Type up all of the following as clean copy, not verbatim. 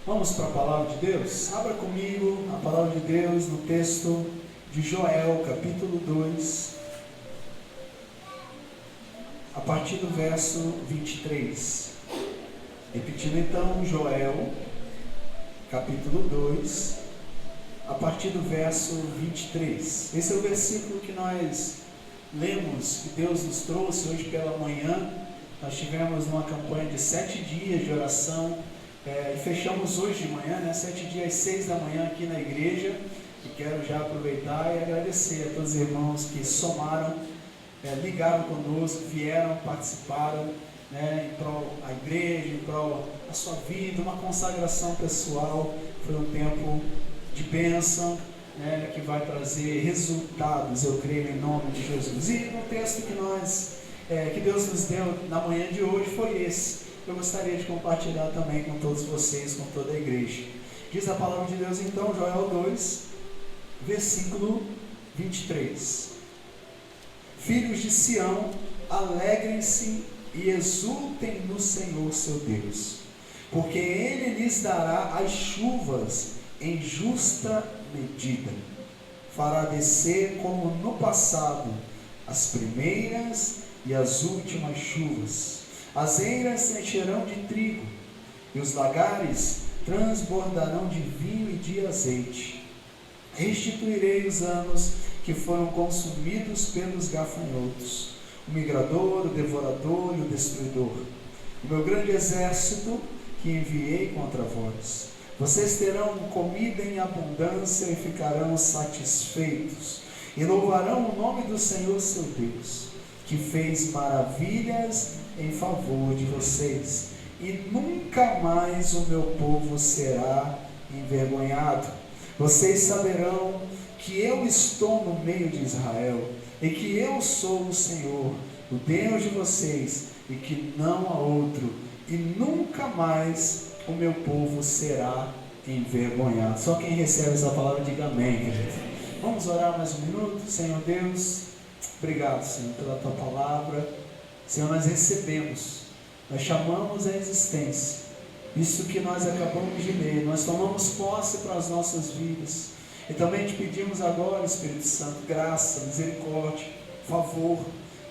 Vamos para a palavra de Deus? Abra comigo a palavra de Deus no texto de Joel, capítulo 2, a partir do verso 23. Repetindo então, Joel, capítulo 2, a partir do verso 23. Esse é o versículo que nós lemos, que Deus nos trouxe hoje pela manhã. Nós tivemos uma campanha de 7 dias de oração, e fechamos hoje de manhã, 7 dias às 6 da manhã aqui na igreja. E quero já aproveitar e agradecer a todos os irmãos que somaram, ligaram conosco, vieram, participaram, em prol da igreja, em prol da sua vida, uma consagração pessoal. Foi um tempo de bênção, que vai trazer resultados, eu creio, em nome de Jesus. E no texto que Deus nos deu na manhã de hoje foi esse. Eu gostaria de compartilhar também com todos vocês, com toda a igreja. Diz a palavra de Deus então, Joel 2, versículo 23. Filhos de Sião, alegrem-se e exultem no Senhor seu Deus, porque Ele lhes dará as chuvas em justa medida. Fará descer como no passado as primeiras e as últimas chuvas. As eiras se encherão de trigo, e os lagares transbordarão de vinho e de azeite. Restituirei os anos que foram consumidos pelos gafanhotos, o migrador, o devorador e o destruidor, o meu grande exército que enviei contra vós. Vocês terão comida em abundância e ficarão satisfeitos, e louvarão o nome do Senhor seu Deus, que fez maravilhas em favor de vocês, e nunca mais o meu povo será envergonhado. Vocês saberão que eu estou no meio de Israel, e que eu sou o Senhor, o Deus de vocês, e que não há outro, e nunca mais o meu povo será envergonhado. Só quem recebe essa palavra diga amém, querido. Vamos orar mais um minuto. Senhor Deus, obrigado, Senhor, pela tua palavra. Senhor, nós recebemos, nós chamamos a existência isso que nós acabamos de ler, nós tomamos posse para as nossas vidas, e também te pedimos agora, Espírito Santo, graça, misericórdia, favor,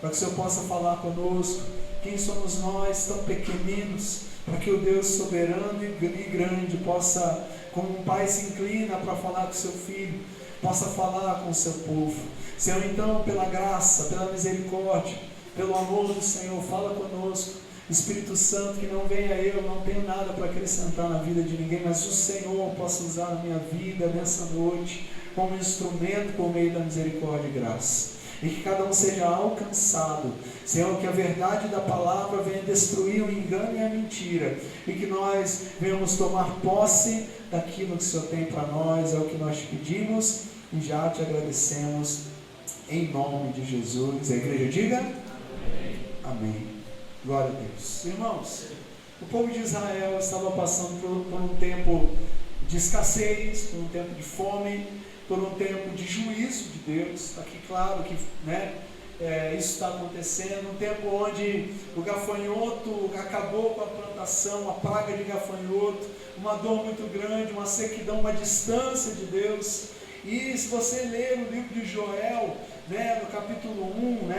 para que o Senhor possa falar conosco. Quem somos nós, tão pequeninos, para que o Deus soberano e grande possa, como um pai se inclina para falar com o seu filho, possa falar com o seu povo. Senhor, então, pela graça, pela misericórdia, pelo amor do Senhor, fala conosco. Espírito Santo, que não venha eu, não tenho nada para acrescentar na vida de ninguém, mas o Senhor possa usar a minha vida nessa noite como instrumento por meio da misericórdia e graça, e que cada um seja alcançado, Senhor, que a verdade da palavra venha destruir o engano e a mentira, e que nós venhamos tomar posse daquilo que o Senhor tem para nós. É o que nós te pedimos e já te agradecemos em nome de Jesus. A igreja diga amém. Amém. Glória a Deus. Irmãos, o povo de Israel estava passando por um tempo de escassez, por um tempo de fome, por um tempo de juízo de Deus. Está aqui claro que isso está acontecendo, um tempo onde o gafanhoto acabou com a plantação, a praga de gafanhoto, uma dor muito grande, uma sequidão, uma distância de Deus. E se você ler o livro de Joel, no capítulo 1,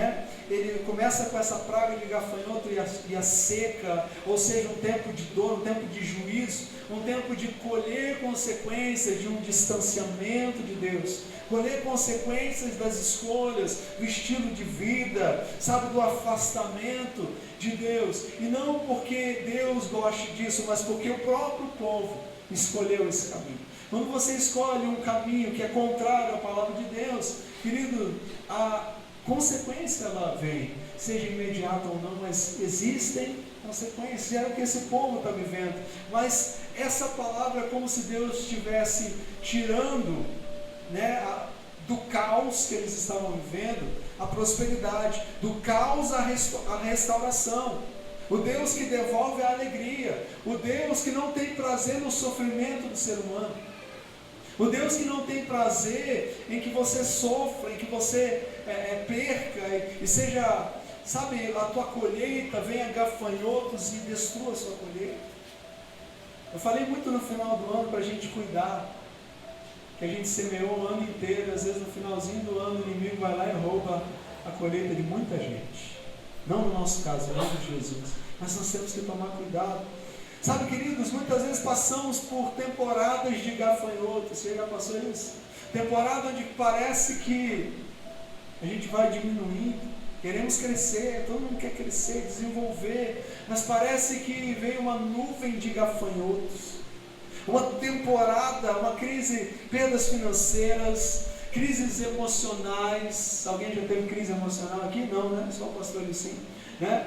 ele começa com essa praga de gafanhoto e a seca, ou seja, um tempo de dor, um tempo de juízo, um tempo de colher consequências de um distanciamento de Deus, colher consequências das escolhas, do estilo de vida, do afastamento de Deus, e não porque Deus goste disso, mas porque o próprio povo escolheu esse caminho. Quando você escolhe um caminho que é contrário à palavra de Deus, querido, a consequência ela vem, seja imediata ou não, mas existem consequências. É o que esse povo está vivendo. Mas essa palavra é como se Deus estivesse tirando, do caos que eles estavam vivendo, a prosperidade, do caos a restauração. O Deus que devolve a alegria, o Deus que não tem prazer no sofrimento do ser humano, o Deus que não tem prazer em que você sofra, em que você perca e seja, a tua colheita venha gafanhotos e destrua a sua colheita. Eu falei muito no final do ano para a gente cuidar, que a gente semeou o ano inteiro, às vezes no finalzinho do ano o inimigo vai lá e rouba a colheita de muita gente. Não no nosso caso, em nome de Jesus. Mas nós temos que tomar cuidado. Sabe, queridos, muitas vezes passamos por temporadas de gafanhotos. Você já passou isso? Temporada onde parece que a gente vai diminuindo, queremos crescer, todo mundo quer crescer, desenvolver, mas parece que veio uma nuvem de gafanhotos. Uma temporada, uma crise, perdas financeiras, crises emocionais. Alguém já teve crise emocional aqui? Não, né? Só o pastor sim. Né?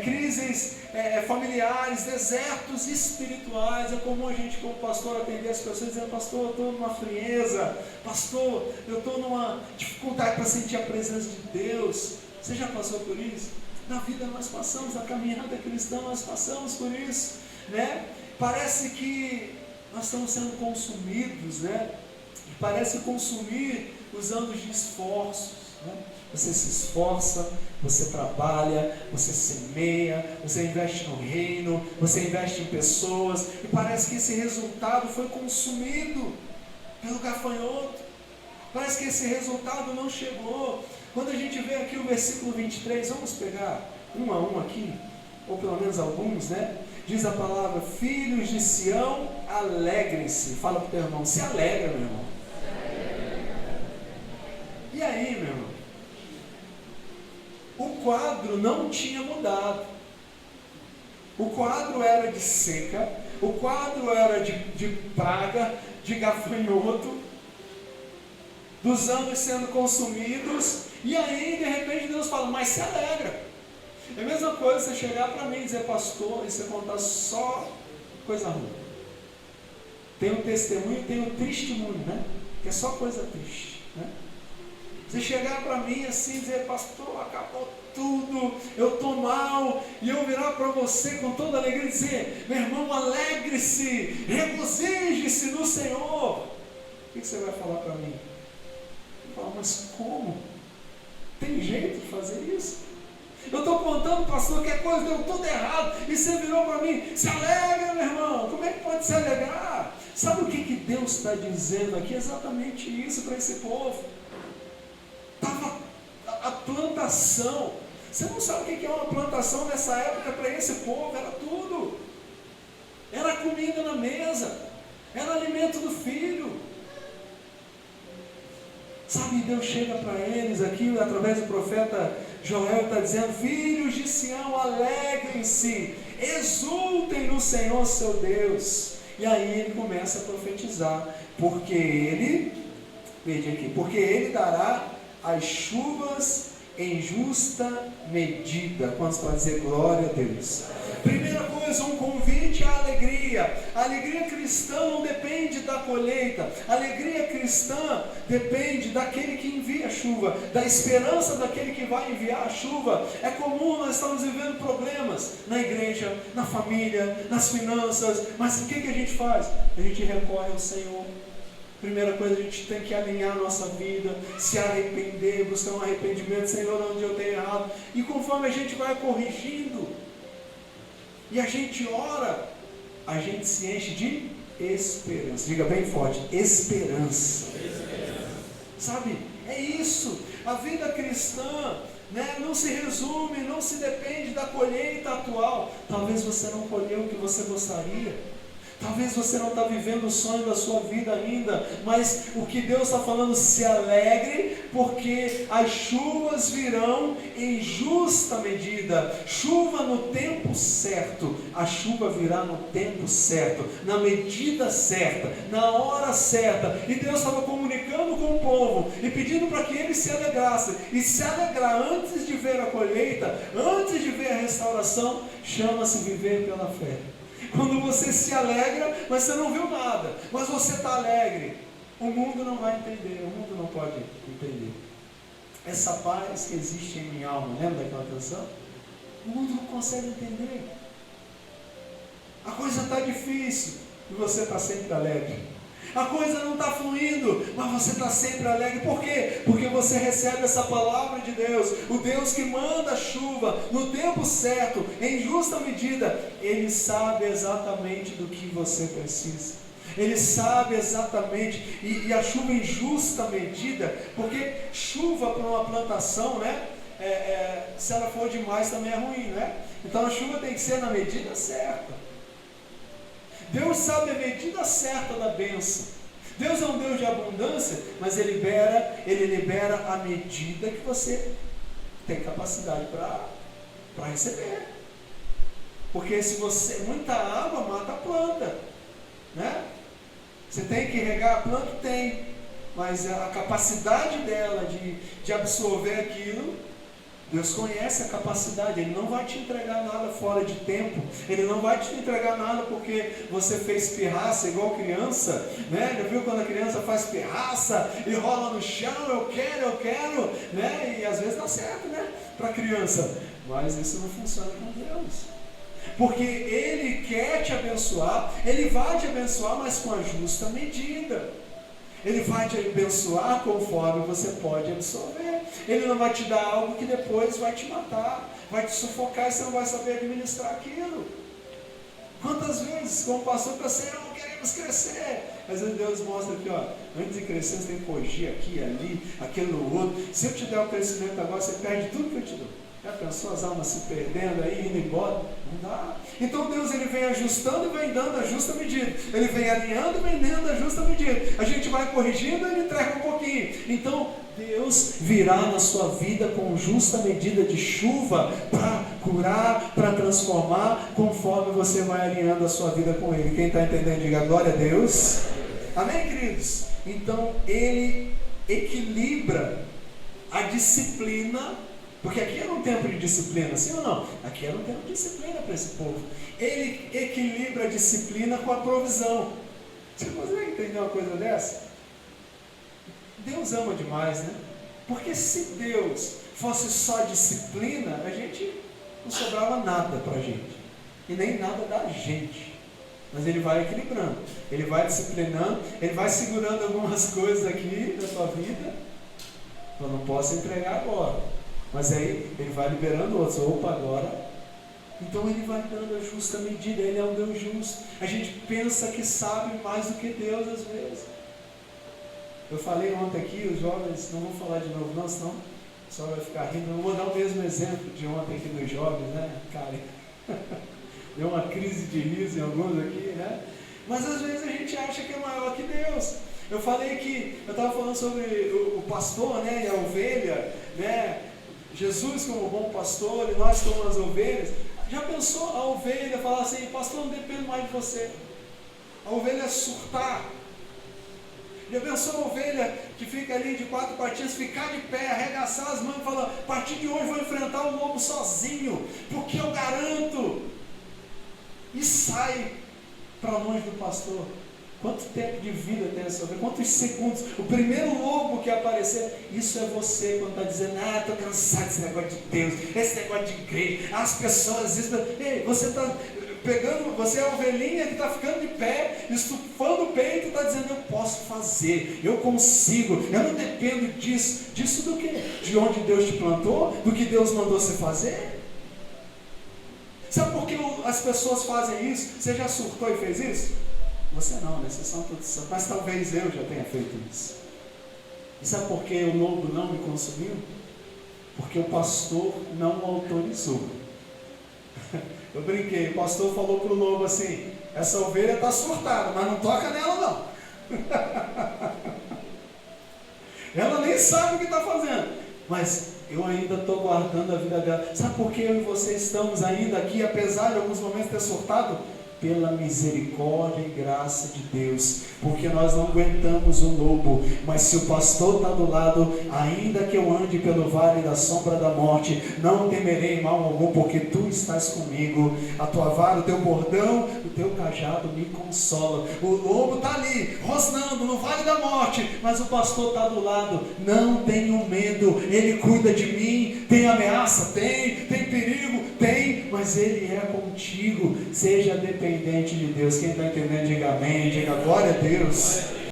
Crises familiares, desertos espirituais. É comum a gente, como pastor, atender as pessoas dizendo: pastor, eu estou numa frieza, pastor, eu estou numa dificuldade para sentir a presença de Deus. Você já passou por isso? Na vida nós passamos, na caminhada cristã nós passamos por isso, né? Parece que nós estamos sendo consumidos, né? Parece consumir os anos de esforços, né? Você se esforça, você trabalha, você semeia, você investe no reino, você investe em pessoas, e parece que esse resultado foi consumido pelo gafanhoto. Parece que esse resultado não chegou. Quando a gente vê aqui o versículo 23, vamos pegar um a um aqui, ou pelo menos alguns, né? Diz a palavra: filhos de Sião, alegrem-se. Fala para o teu irmão: se alegra, meu irmão. E aí, meu irmão? O quadro não tinha mudado. O quadro era de seca, o quadro era de praga, de gafanhoto, dos anos sendo consumidos, e aí de repente Deus fala: mas se alegra. É a mesma coisa você chegar para mim e dizer: pastor, e você contar só coisa ruim. Tem um testemunho e tem um testemunho, né? Que é só coisa triste, né? Você chegar para mim assim e dizer: pastor, acabou tudo, eu estou mal, e eu virar para você com toda alegria e dizer: meu irmão, alegre-se, regozije-se no Senhor. O que você vai falar para mim? Eu falo: mas como? Tem jeito de fazer isso? Eu estou contando, pastor, que a coisa deu tudo errado, e você virou para mim: se alegra, meu irmão. Como é que pode se alegrar? Sabe o que Deus está dizendo aqui? Exatamente isso para esse povo. Estava a plantação. Você não sabe o que é uma plantação nessa época para esse povo? Era tudo. Era comida na mesa, era alimento do filho. Sabe, Deus chega para eles aqui, através do profeta Joel, está dizendo: filhos de Sião, alegrem-se, exultem no Senhor seu Deus. E aí ele começa a profetizar: porque ele, veja aqui, porque ele dará as chuvas em justa medida. Quantos podem dizer glória a Deus? Primeira coisa, um convite à alegria. A alegria cristã não depende da colheita. A alegria cristã depende daquele que envia a chuva, da esperança daquele que vai enviar a chuva. É comum nós estamos vivendo problemas na igreja, na família, nas finanças, mas o que a gente faz? A gente recorre ao Senhor. Primeira coisa, a gente tem que alinhar a nossa vida, se arrepender, buscar um arrependimento: Senhor, onde eu tenho errado. E conforme a gente vai corrigindo, e a gente ora, a gente se enche de esperança. Diga bem forte: esperança. Sabe, é isso. A vida cristã, né, não se resume, não se depende da colheita atual. Talvez você não colheu o que você gostaria. Talvez você não está vivendo o sonho da sua vida ainda, mas o que Deus está falando: se alegre, porque as chuvas virão em justa medida. Chuva no tempo certo, a chuva virá no tempo certo, na medida certa, na hora certa. E Deus estava comunicando com o povo e pedindo para que eles se alegrassem. E se alegrar antes de ver a colheita, antes de ver a restauração, chama-se viver pela fé. Quando você se alegra, mas você não viu nada, mas você está alegre, o mundo não vai entender, o mundo não pode entender. Essa paz que existe em minha alma, lembra daquela canção? O mundo não consegue entender. A coisa está difícil e você está sempre alegre. A coisa não está fluindo, mas você está sempre alegre. Por quê? Porque você recebe essa palavra de Deus. O Deus que manda a chuva no tempo certo, em justa medida. Ele sabe exatamente do que você precisa. Ele sabe exatamente. E a chuva em justa medida, porque chuva para uma plantação, né? Se ela for demais também é ruim, né? Então a chuva tem que ser na medida certa. Deus sabe a medida certa da bênção. Deus é um Deus de abundância, mas Ele libera a medida que você tem capacidade para receber. Porque se você, muita água mata a planta, né? Você tem que regar a planta? Tem, mas a capacidade dela de absorver aquilo, Deus conhece a capacidade. Ele não vai te entregar nada fora de tempo. Ele não vai te entregar nada porque você fez pirraça igual criança, né? Já viu quando a criança faz pirraça e rola no chão, eu quero, né? E às vezes dá certo, né? Para criança. Mas isso não funciona com Deus. Porque Ele quer te abençoar, Ele vai te abençoar, mas com a justa medida. Ele vai te abençoar conforme você pode absorver. Ele não vai te dar algo que depois vai te matar, vai te sufocar e você não vai saber administrar aquilo. Quantas vezes, como pastor, pensei, não queremos crescer. Às vezes Deus mostra aqui, ó, antes de crescer você tem que corrigir aqui, ali, aquilo, outro. Se eu te der o crescimento agora, você perde tudo que eu te dou. Já pensou as almas se perdendo aí, indo embora? Não dá. Então Deus, Ele vem ajustando e vem dando a justa medida. Ele vem alinhando e vem dando a justa medida. A gente vai corrigindo e Ele entrega um pouquinho. Então Deus virá na sua vida com justa medida de chuva para curar, para transformar, conforme você vai alinhando a sua vida com Ele. Quem está entendendo, diga glória a Deus. Amém, queridos? Então Ele equilibra a disciplina. Porque aqui era um tempo de disciplina, sim ou não? Aqui era um tempo de disciplina para esse povo. Ele equilibra a disciplina com a provisão. Você consegue entender uma coisa dessa? Deus ama demais, né? Porque se Deus fosse só disciplina, a gente não sobrava nada para a gente. E nem nada da gente. Mas Ele vai equilibrando. Ele vai disciplinando. Ele vai segurando algumas coisas aqui da sua vida. Eu não posso entregar agora. Mas aí Ele vai liberando outros. Opa, agora. Então Ele vai dando a justa medida. Ele é um Deus justo. A gente pensa que sabe mais do que Deus às vezes. Eu falei ontem aqui, os jovens, não vou falar de novo não, senão o pessoal vai ficar rindo. Eu vou dar o mesmo exemplo de ontem aqui dos jovens, né? Cara, deu uma crise de riso em alguns aqui, né? Mas às vezes a gente acha que é maior que Deus. Eu falei que, eu estava falando sobre o pastor, né? E a ovelha, né? Jesus como bom pastor e nós como as ovelhas. Já pensou a ovelha falar assim, pastor, não dependo mais de você. A ovelha surtar. Já pensou a ovelha que fica ali de quatro patinhas, ficar de pé, arregaçar as mãos e falar, a partir de hoje vou enfrentar o lobo sozinho, porque eu garanto. E sai para longe do pastor. Quanto tempo de vida tem essa ovelha? Quantos segundos? O primeiro lobo que aparecer, isso é você quando está dizendo, estou cansado desse negócio de Deus, esse negócio de igreja, as pessoas, isso. Ei, você está pegando, você é a ovelhinha que está ficando de pé, estufando o peito e está dizendo, eu posso fazer, eu consigo, eu não dependo disso. Disso do quê? De onde Deus te plantou? Do que Deus mandou você fazer? Sabe por que as pessoas fazem isso? Você já surtou e fez isso? Você não, né? Vocês são todos santos. Mas talvez eu já tenha feito isso. E sabe por que o lobo não me consumiu? Porque o pastor não autorizou. Eu brinquei, o pastor falou para o lobo assim, essa ovelha está surtada, mas não toca nela não. Ela nem sabe o que está fazendo. Mas eu ainda estou guardando a vida dela. Sabe por que eu e você estamos ainda aqui, apesar de alguns momentos ter surtado? Pela misericórdia e graça de Deus, porque nós não aguentamos o lobo, mas se o pastor está do lado, ainda que eu ande pelo vale da sombra da morte, não temerei mal algum, porque tu estás comigo, a tua vara, o teu bordão, o teu cajado me consola. O lobo está ali, rosnando no vale da morte, mas o pastor está do lado, não tenho medo, Ele cuida de mim. Tem ameaça? Tem perigo? Tem, mas Ele é contigo. Seja dependente dependente de Deus. Quem está entendendo, diga amém, diga glória a Deus.